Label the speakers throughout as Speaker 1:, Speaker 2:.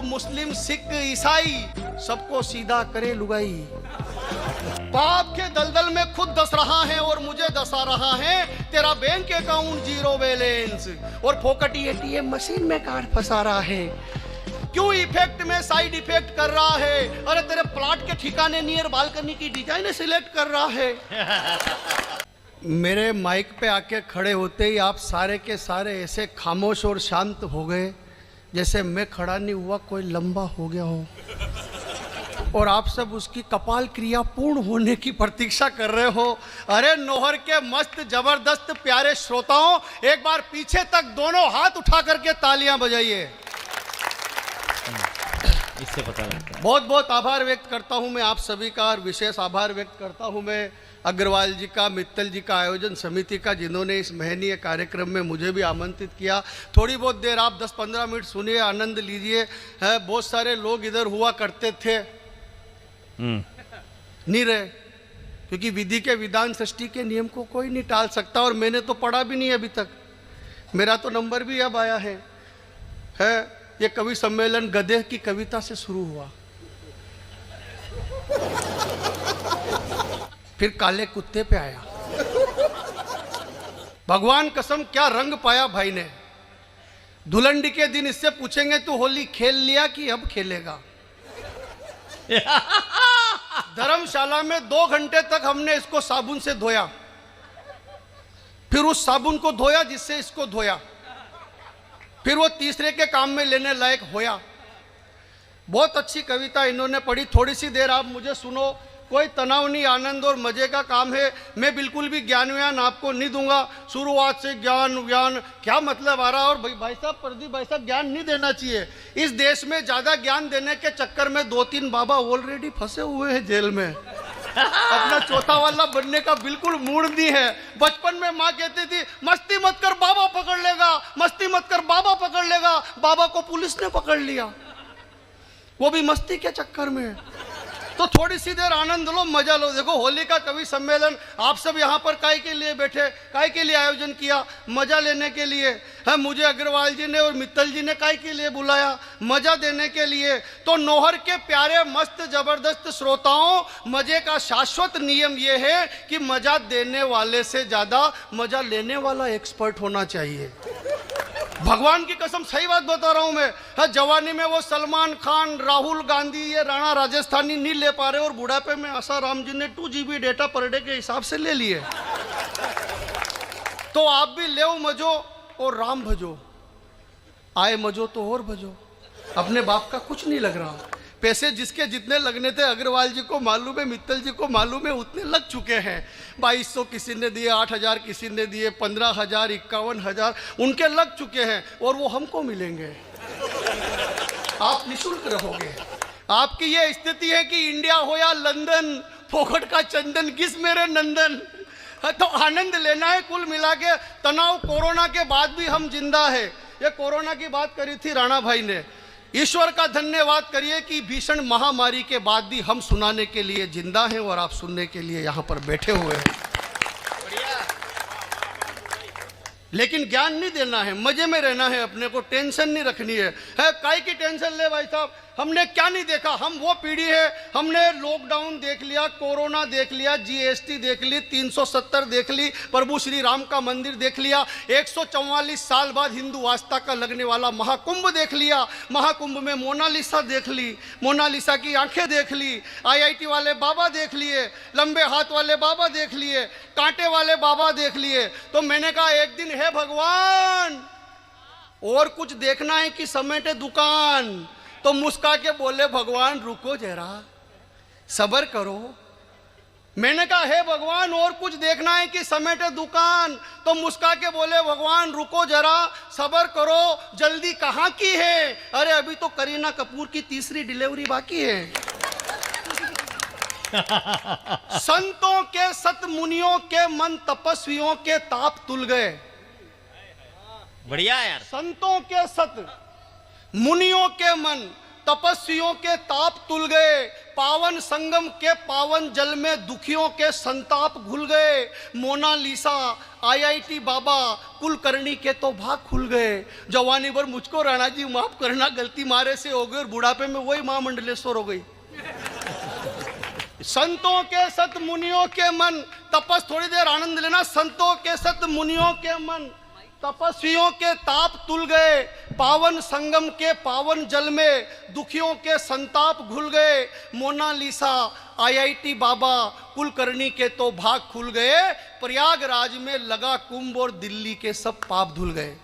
Speaker 1: मुस्लिम सिख ईसाई सबको सीधा करे लुगाई। पाप के दलदल में खुद दस रहा है और मुझे दसा रहा है, तेरा बैंक अकाउंट जीरो बैलेंस और फोकटी एटीएम मशीन में कार्ड फंसा रहा है। क्यों इफेक्ट में साइड इफेक्ट कर रहा है? अरे तेरे प्लॉट के ठिकाने नियर बालकनी की डिजाइन सिलेक्ट कर रहा है। मेरे माइक पे आके खड़े होते ही आप सारे के सारे ऐसे खामोश और शांत हो गए जैसे मैं खड़ा नहीं हुआ कोई लंबा हो गया हो, और आप सब उसकी कपाल क्रिया पूर्ण होने की प्रतीक्षा कर रहे हो। अरे नोहर के मस्त जबरदस्त प्यारे श्रोताओं, एक बार पीछे तक दोनों हाथ उठा करके तालियां बजाइए।
Speaker 2: इससे पता लगता है।
Speaker 1: बहुत बहुत आभार व्यक्त करता हूं मैं आप सभी का, और विशेष आभार व्यक्त करता हूं मैं अग्रवाल जी का, मित्तल जी का, आयोजन समिति का, जिन्होंने इस महनीय कार्यक्रम में मुझे भी आमंत्रित किया। थोड़ी बहुत देर आप 10-15 मिनट सुनिए, आनंद लीजिए। है बहुत सारे लोग इधर हुआ करते थे, नहीं रहे, क्योंकि विधि के विधान सृष्टि के नियम को कोई नहीं टाल सकता, और मैंने तो पढ़ा भी नहीं अभी तक, मेरा तो नंबर भी अब आया है। ये कवि सम्मेलन गधे की कविता से शुरू हुआ, फिर काले कुत्ते पे आया। भगवान कसम क्या रंग पाया भाई ने। धुलंडी के दिन इससे पूछेंगे तू होली खेल लिया कि अब खेलेगा। धर्मशाला में 2 घंटे तक हमने इसको साबुन से धोया, फिर उस साबुन को धोया जिससे इसको धोया, फिर वो तीसरे के काम में लेने लायक होया। बहुत अच्छी कविता इन्होंने पढ़ी, थोड़ी सी देर आप मुझे सुनो। कोई तनाव नहीं, आनंद और मजे का काम है। मैं बिल्कुल भी ज्ञान व्यान आपको नहीं दूंगा। शुरुआत से ज्ञान व्यान क्या मतलब आ रहा। और भाई साहब, प्रदीप भाई साहब, ज्ञान नहीं देना चाहिए। इस देश में ज्यादा ज्ञान देने के चक्कर में 2-3 बाबा ऑलरेडी फंसे हुए हैं जेल में। अपना चौथा वाला बनने का बिल्कुल मूड नहीं है। बचपन में माँ कहती थी मस्ती मत कर बाबा पकड़ लेगा, मस्ती मत कर बाबा पकड़ लेगा। बाबा को पुलिस ने पकड़ लिया, वो भी मस्ती के चक्कर में। तो थोड़ी सी देर आनंद लो, मजा लो। देखो होली का कवि सम्मेलन आप सब यहाँ पर काय के लिए बैठे, काय के लिए आयोजन किया? मजा लेने के लिए है। मुझे अग्रवाल जी ने और मित्तल जी ने काय के लिए बुलाया? मजा देने के लिए। तो नोहर के प्यारे मस्त जबरदस्त श्रोताओं, मजे का शाश्वत नियम यह है कि मजा देने वाले से ज्यादा मजा लेने वाला एक्सपर्ट होना चाहिए। भगवान की कसम सही बात बता रहा हूं मैं। हाँ, जवानी में वो सलमान खान, राहुल गांधी, ये राणा राजस्थानी नहीं ले पा रहे, और बुढ़ापे में आसाराम जी ने 2 GB डेटा पर डे के हिसाब से ले लिए। तो आप भी ले मजो और राम भजो। आए मजो तो और भजो। अपने बाप का कुछ नहीं लग रहा। पैसे जिसके जितने लगने थे अग्रवाल जी को मालूम है, मित्तल जी को मालूम है, उतने लग चुके हैं। 2200 किसी ने दिए, 8000 किसी ने दिए, 15000, 51000 उनके लग चुके हैं, और वो हमको मिलेंगे। आप निःशुल्क रहोगे। आपकी ये स्थिति है कि इंडिया हो या लंदन, फोकट का चंदन किस मेरे नंदन। तो आनंद लेना है कुल मिला के। तनाव कोरोना के बाद भी हम जिंदा है। ये कोरोना की बात करी थी राणा भाई ने। ईश्वर का धन्यवाद करिए कि भीषण महामारी के बाद भी हम सुनाने के लिए जिंदा हैं, और आप सुनने के लिए यहाँ पर बैठे हुए हैं। लेकिन ज्ञान नहीं देना है, मजे में रहना है, अपने को टेंशन नहीं रखनी है। काय की टेंशन ले भाई साहब? हमने क्या नहीं देखा? हम वो पीढ़ी है, हमने लॉकडाउन देख लिया, कोरोना देख लिया, GST देख ली, 370 देख ली, प्रभु श्री राम का मंदिर देख लिया, 144 साल बाद हिंदू आस्था का लगने वाला महाकुंभ देख लिया। महाकुंभ में मोनालिसा देख ली, मोनालिसा की आंखें देख ली, IIT वाले बाबा देख लिए, लंबे हाथ वाले बाबा देख लिए, कांटे वाले बाबा देख लिए। तो मैंने कहा एक दिन है भगवान, और कुछ देखना है कि समेटे दुकान। तो मुस्का के बोले भगवान रुको जरा, सब्र करो। मैंने कहा हे भगवान और कुछ देखना है कि समेटे दुकान। तो मुस्का के बोले भगवान रुको जरा, सब्र करो, जल्दी कहाँ की है? अरे अभी तो करीना कपूर की 3री डिलीवरी बाकी है। संतों के सत मुनियों के मन तपस्वियों के ताप तुल गए।
Speaker 2: बढ़िया यार।
Speaker 1: संतों के सत मुनियों के मन तपस्वियों के ताप तुल गए। पावन संगम के पावन जल में दुखियों के संताप घुल गए। मोनालिसा IIT बाबा कुलकर्णी के तो भाग खुल गए। जवानी भर मुझको राणा जी माफ करना, गलती मारे से हो गई, और बुढ़ापे में वही महामंडलेश्वर हो गई। संतों के सत मुनियों के मन, तपस थोड़ी देर आनंद लेना, संतों के सत मुनियों के मन तपस्वियों के ताप तुल गए, पावन संगम के पावन जल में दुखियों के संताप घुल गए। मोनालिसा IIT बाबा कुलकर्णी के तो भाग खुल गए, प्रयागराज में लगा कुंभ और दिल्ली के सब पाप धुल गए।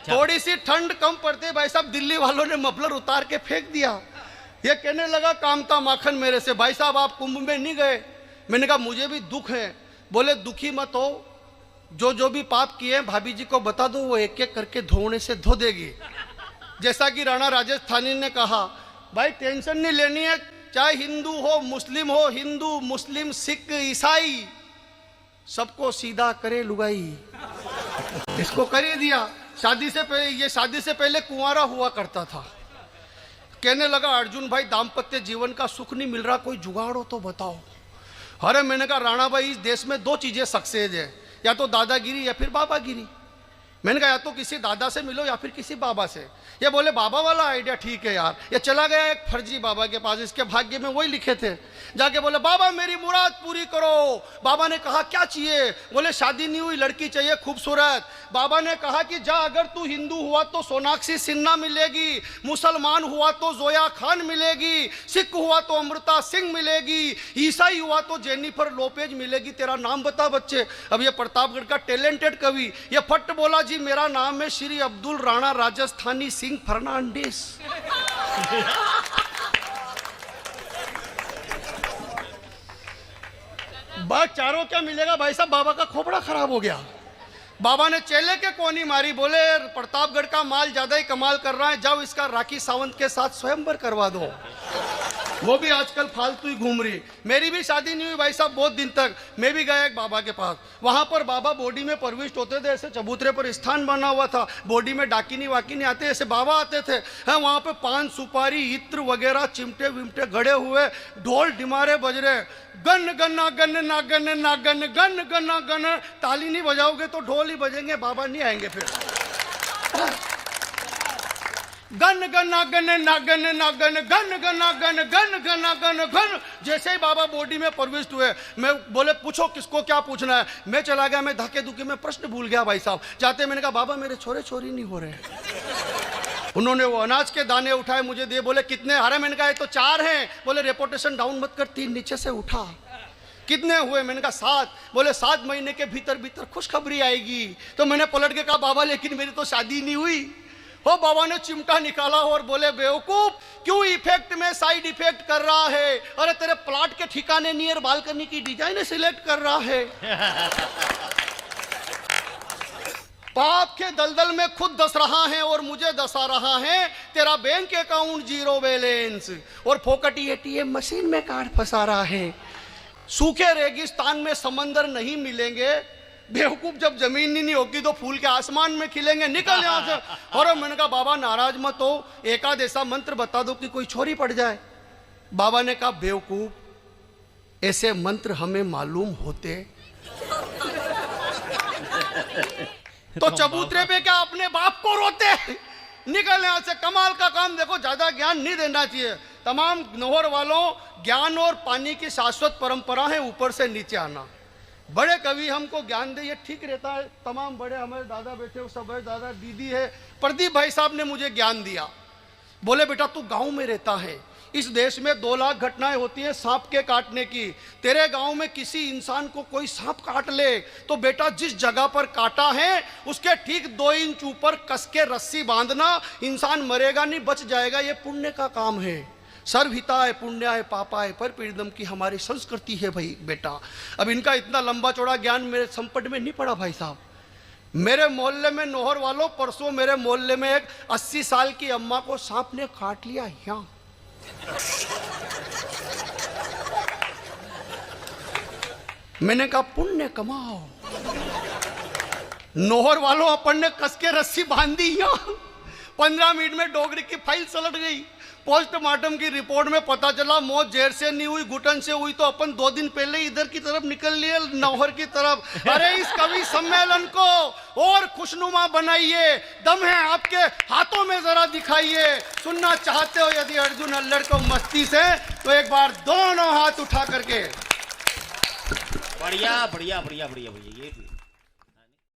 Speaker 1: थोड़ी सी ठंड कम पड़ते भाई साहब, दिल्ली वालों ने मफलर उतार के फेंक दिया। ये कहने लगा कामता माखन मेरे से, भाई साहब आप कुंभ में नहीं गए। मैंने कहा मुझे भी दुख है। बोले दुखी मत हो, जो भी पाप किए भाभी जी को बता दो, वो एक एक करके धोने से धो देगी। जैसा कि राणा राजस्थानी ने कहा, भाई टेंशन नहीं लेनी है, चाहे हिंदू हो मुस्लिम हो, हिंदू मुस्लिम सिख ईसाई सबको सीधा करे लुगाई। इसको कर ही दिया। शादी से पहले, ये शादी से पहले कुंवारा हुआ करता था। कहने लगा अर्जुन भाई दाम्पत्य जीवन का सुख नहीं मिल रहा, कोई जुगाड़ हो तो बताओ। अरे मैंने कहा राणा भाई इस देश में दो चीजें सक्सेस है, या तो दादागिरी या फिर बाबागिरी। मैंने कहा या तो किसी दादा से मिलो या फिर किसी बाबा से। ये बोले बाबा वाला आइडिया ठीक है यार। ये चला गया एक फर्जी बाबा के पास, इसके भाग्य में वही लिखे थे। जाके बोले बाबा मेरी मुराद पूरी करो। बाबा ने कहा क्या चाहिए? बोले शादी नहीं हुई लड़की चाहिए खूबसूरत। बाबा ने कहा कि जा अगर तू हिंदू हुआ तो सोनाक्षी सिन्हा मिलेगी, मुसलमान हुआ तो जोया खान मिलेगी, सिख हुआ तो अमृता सिंह मिलेगी, ईसाई हुआ तो जेनिफर लोपेज मिलेगी। तेरा नाम बता बच्चे। अब ये प्रतापगढ़ का टैलेंटेड कवि ये फट बोला जी मेरा नाम है श्री अब्दुल राणा राजस्थानी सिंह फर्नांडिस। बात चारों क्या मिलेगा भाई साहब? बाबा का खोपड़ा खराब हो गया। बाबा ने चेले के कोनी मारी, बोले प्रतापगढ़ का माल ज्यादा ही कमाल कर रहा है, जाओ इसका राखी सावंत के साथ स्वयंवर करवा दो। वो भी आजकल फालतू ही घूम रही। मेरी भी शादी नहीं हुई भाई साहब बहुत दिन तक। मैं भी गया एक बाबा के पास, वहां पर बाबा बॉडी में प्रविष्ट होते थे, ऐसे चबूतरे पर स्थान बना हुआ था, बॉडी में डाकिनी वाकिनी आते, ऐसे बाबा आते थे। हैं वहां पे पान सुपारी इत्र वगैरह चिमटे विमटे गड़े हुए, ढोल डिमारे बज रहे, गन गन्ना गन ना गन ना गन गन गन्ना गन। ताली नहीं बजाओगे तो ढोल ही बजेंगे, बाबा नहीं आएंगे फिर। गन गना गन नागन नागन गन गना गन गन गना गन गन। जैसे ही बाबा बॉडी में प्रविष्ट हुए, मैं बोले पूछो किसको क्या पूछना है। मैं चला गया, मैं धक्के धुक्के में प्रश्न भूल गया भाई साहब। जाते मैंने कहा बाबा मेरे छोरे छोरी नहीं हो रहे। उन्होंने वो अनाज के दाने उठाए मुझे दिए, बोले कितने? अरे मैंने कहा ये तो 4 हैं। बोले रेपुटेशन डाउन मत कर, 3 नीचे से उठा। कितने हुए? मैंने कहा 7। बोले 7 महीने के भीतर भीतर खुशखबरी आएगी। तो मैंने पलट के कहा बाबा लेकिन मेरी तो शादी नहीं हुई। वो बाबा ने चिमटा निकाला और बोले बेवकूफ क्यों इफेक्ट में साइड इफेक्ट कर रहा है? अरे तेरे प्लाट के ठिकाने नियर बालकनी की डिजाइन सिलेक्ट कर रहा है। पाप के दलदल में खुद दस रहा है और मुझे दसा रहा है। तेरा बैंक अकाउंट 0 बैलेंस और फोकटी ATM मशीन में कार्ड फंसा रहा है। सूखे रेगिस्तान में समंदर नहीं मिलेंगे। बेवकूफ जब जमीन ही नहीं होगी तो फूल के आसमान में खिलेंगे। निकल यहां से। और मैंने कहा बाबा नाराज मत हो, एकाध ऐसा मंत्र बता दो कि कोई छोरी पड़ जाए। बाबा ने कहा बेवकूफ ऐसे मंत्र हमें मालूम होते तो चबूतरे पे क्या अपने बाप को रोते। निकल यहां से। कमाल का काम देखो, ज्यादा ज्ञान नहीं देना चाहिए। तमाम नौहर वालों, ज्ञान और पानी की शाश्वत परंपरा है, ऊपर से नीचे आना। बड़े कवि हमको ज्ञान दे, ये ठीक रहता है। तमाम बड़े हमारे दादा बैठे हो, सब है, दादा दीदी है। प्रदीप भाई साहब ने मुझे ज्ञान दिया। बोले बेटा तू गांव में रहता है, इस देश में 2 लाख घटनाएं होती है सांप के काटने की। तेरे गांव में किसी इंसान को कोई सांप काट ले तो बेटा जिस जगह पर काटा है उसके ठीक 2 इंच ऊपर कस के रस्सी बांधना। इंसान मरेगा नहीं, बच जाएगा। ये पुण्य का काम है। सर्वहिताय पुण्याय पापाय पर पीड़ितम की हमारी संस्कृति है भाई बेटा। अब इनका इतना लंबा चौड़ा ज्ञान मेरे संपट में नहीं पड़ा भाई साहब। मेरे मोहल्ले में नौहर वालों, परसों मेरे मोहल्ले में एक 80 साल की अम्मा को सांप ने काट लिया। यहाँ मैंने कहा पुण्य कमाओ। नौहर वालों अपन ने कस के रस्सी बांधी। यहाँ 15 मिनट में डोगरी की फाइल सलट गई। पोस्टमार्टम की रिपोर्ट में पता चला मौत जहर से नहीं हुई, घुटन से हुई, तो अपन 2 दिन पहले इधर की तरफ निकल लिए नौहर की तरफ। अरे इस कवि सम्मेलन को और खुशनुमा बनाइए, दम है आपके हाथों में जरा दिखाइए। सुनना चाहते हो यदि अर्जुन अल्लड़ को मस्ती से, तो एक बार दोनों हाथ उठा करके।
Speaker 2: बढ़िया बढ़िया बढ़िया बढ़िया बढ़िया, ये